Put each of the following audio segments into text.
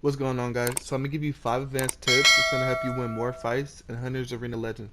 What's going on, guys? So I'm gonna give you 5 advanced tips. It's gonna help you win more fights in Hunter's Arena Legend.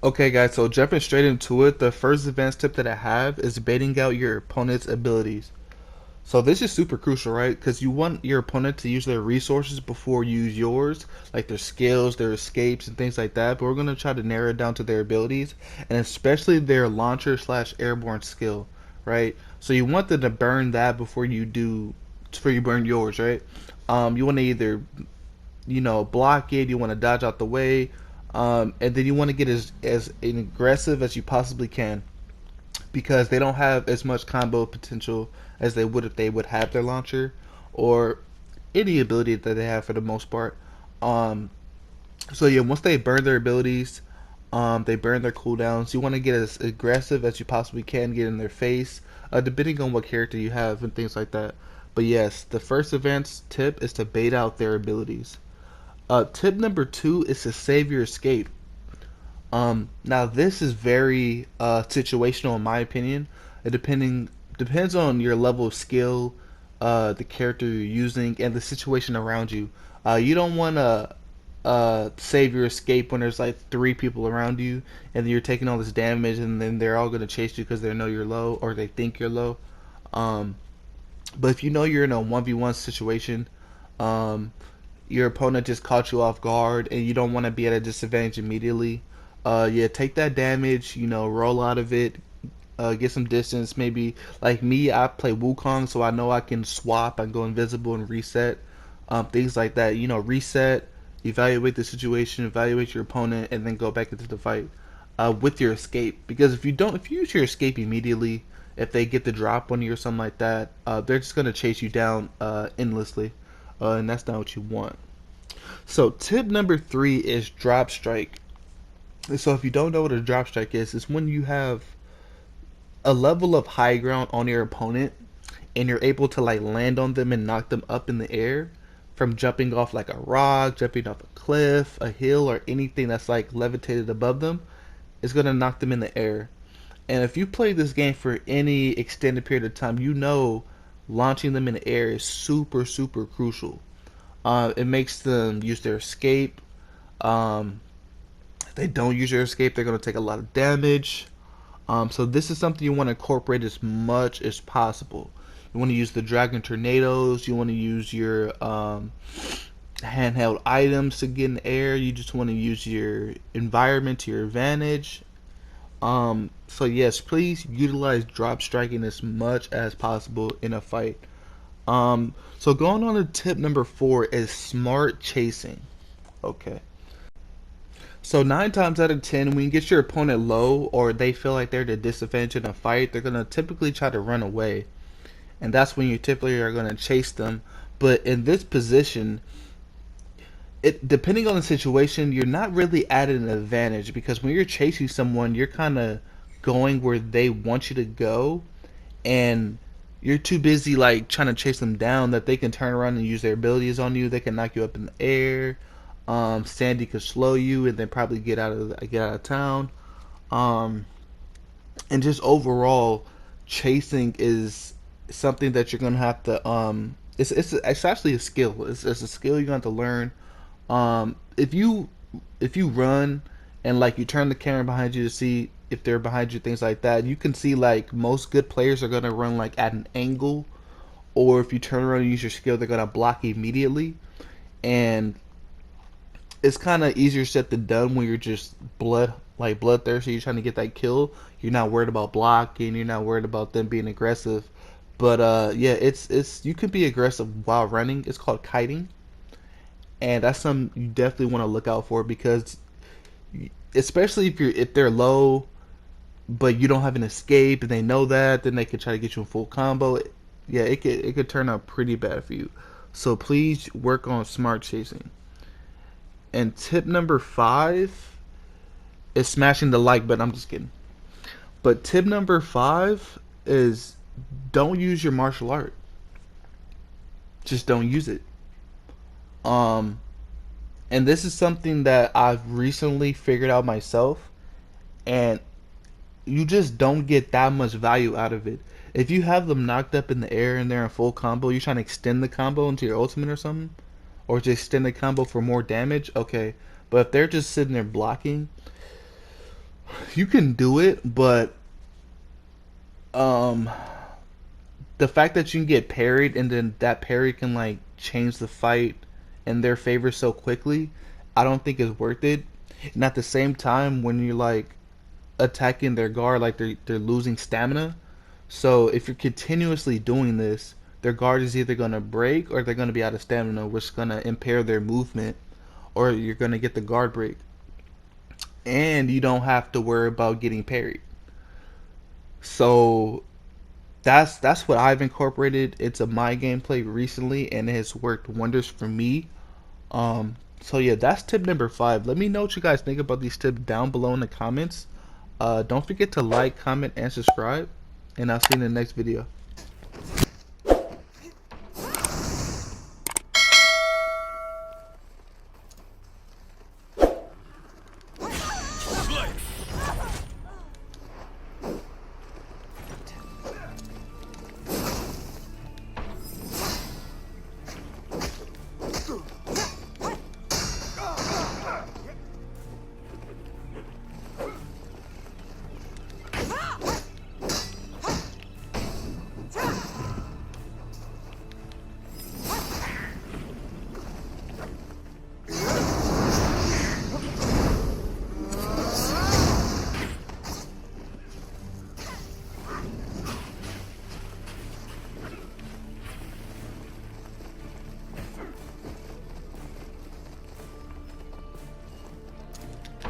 Okay, guys. So jumping straight into it, the first advanced tip that I have is baiting out your opponent's abilities. So this is super crucial, right? Because you want your opponent to use their resources before you use yours, like their skills, their escapes, and things like that. But we're gonna try to narrow it down to their abilities, and especially their launcher slash airborne skill, right? So you want them to burn that before you burn yours, right? You want to either block it, you want to dodge out the way, and then you want to get as aggressive as you possibly can because they don't have as much combo potential as they would if they would have their launcher or any ability that they have for the most part. Um, so yeah, once they burn their abilities, they burn their cooldowns. You want to get as aggressive as you possibly can, get in their face, depending on what character you have and things like that. But yes, the first advanced tip is to bait out their abilities. Tip number 2 is to save your escape. Now this is very situational in my opinion. It depends on your level of skill, the character you're using, and the situation around you. You don't want to save your escape when there's like 3 people around you, and you're taking all this damage, and then they're all gonna chase you because they know you're low or they think you're low. Um, but if you know you're in a 1v1 situation, um, your opponent just caught you off guard, and you don't want to be at a disadvantage immediately. Yeah, take that damage, roll out of it, get some distance. Maybe like me, I play Wukong, so I know I can swap and go invisible and reset. Things like that. Reset, evaluate the situation, evaluate your opponent, and then go back into the fight with your escape. Because if you use your escape immediately, if they get the drop on you or something like that, they're just gonna chase you down endlessly, and that's not what you want. So tip number 3 is drop strike. So if you don't know what a drop strike is, it's when you have a level of high ground on your opponent and you're able to like land on them and knock them up in the air from jumping off like a rock, jumping off a cliff, a hill, or anything that's like levitated above them. It's gonna knock them in the air. And if you play this game for any extended period of time, launching them in the air is super super crucial. It makes them use their escape. If they don't use their escape, they're going to take a lot of damage. So this is something you want to incorporate as much as possible. You want to use the dragon tornadoes. You want to use your handheld items to get in the air. You just want to use your environment to your advantage. So yes, please utilize drop striking as much as possible in a fight. So going on to tip number 4 is smart chasing. Okay. So 9 times out of 10, when you get your opponent low or they feel like they're at a disadvantage in a fight, they're gonna typically try to run away, and that's when you typically are gonna chase them. But in this position, it depending on the situation, you're not really at an advantage because when you're chasing someone, you're kind of going where they want you to go, and you're too busy like trying to chase them down that they can turn around and use their abilities on you. They can knock you up in the air. Sandy could slow you and then probably get out of town. Um, and just overall, chasing is something that you're gonna have to. It's actually a skill. It's a skill you're gonna have to learn. If you run and like you turn the camera behind you to see if they're behind you, things like that, you can see like most good players are gonna run like at an angle, or if you turn around and use your skill, they're gonna block immediately. And it's kind of easier said than done when you're just bloodthirsty. You're trying to get that kill. You're not worried about blocking. You're not worried about them being aggressive. But yeah, it's you can be aggressive while running. It's called kiting, and that's something you definitely want to look out for because, especially if they're low, but you don't have an escape and they know that, then they could try to get you in full combo. Yeah, it could turn out pretty bad for you. So please work on smart chasing. And tip number 5 is smashing the like button. I'm just kidding. But tip number 5 is don't use your martial art. Just don't use it. Um, and this is something that I've recently figured out myself, and you just don't get that much value out of it. If you have them knocked up in the air and they're in full combo, you're trying to extend the combo into your ultimate or something, or just extend the combo for more damage, okay. But if they're just sitting there blocking, you can do it, but um, the fact that you can get parried and then that parry can like change the fight in their favor so quickly, I don't think is worth it. And at the same time, when you're like attacking their guard, like they're losing stamina. So if you're continuously doing this, their guard is either gonna break or they're gonna be out of stamina, which is gonna impair their movement, or you're gonna get the guard break. And you don't have to worry about getting parried. So that's what I've incorporated into my gameplay recently, and it has worked wonders for me. So yeah, that's tip number 5. Let me know what you guys think about these tips down below in the comments. Don't forget to like, comment, and subscribe, and I'll see you in the next video.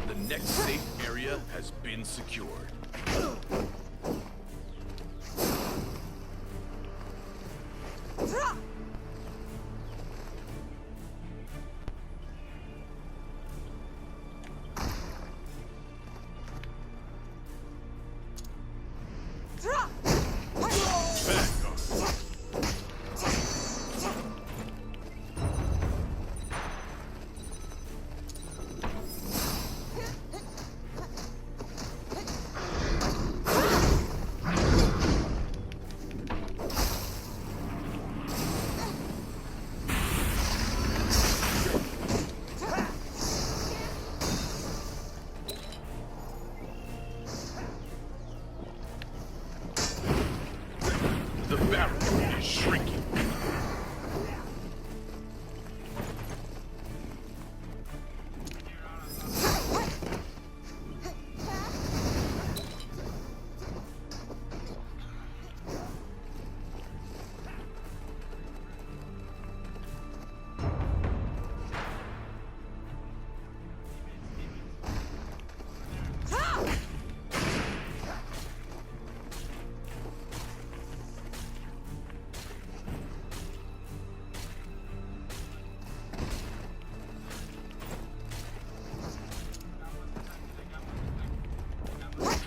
The next safe area has been secured. The barrier is shrinking.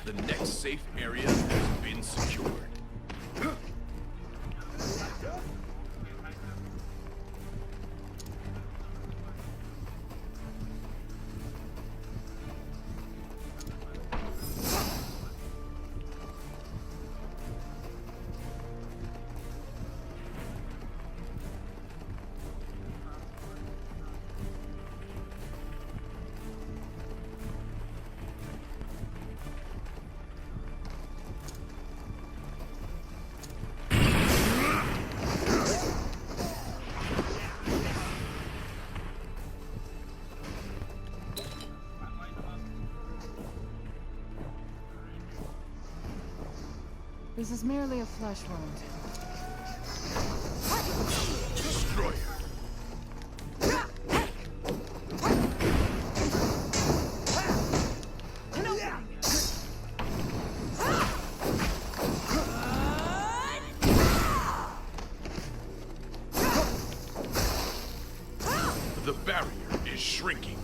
The next safe area has been secured. This is merely a flesh wound. Destroyer. The barrier is shrinking.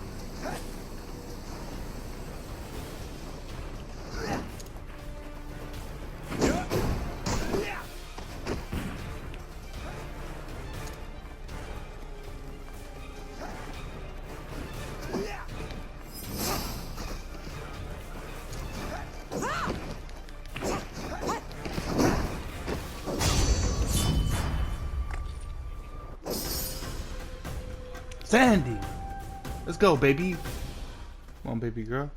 Sandy. Let's go, baby. Come on, baby girl.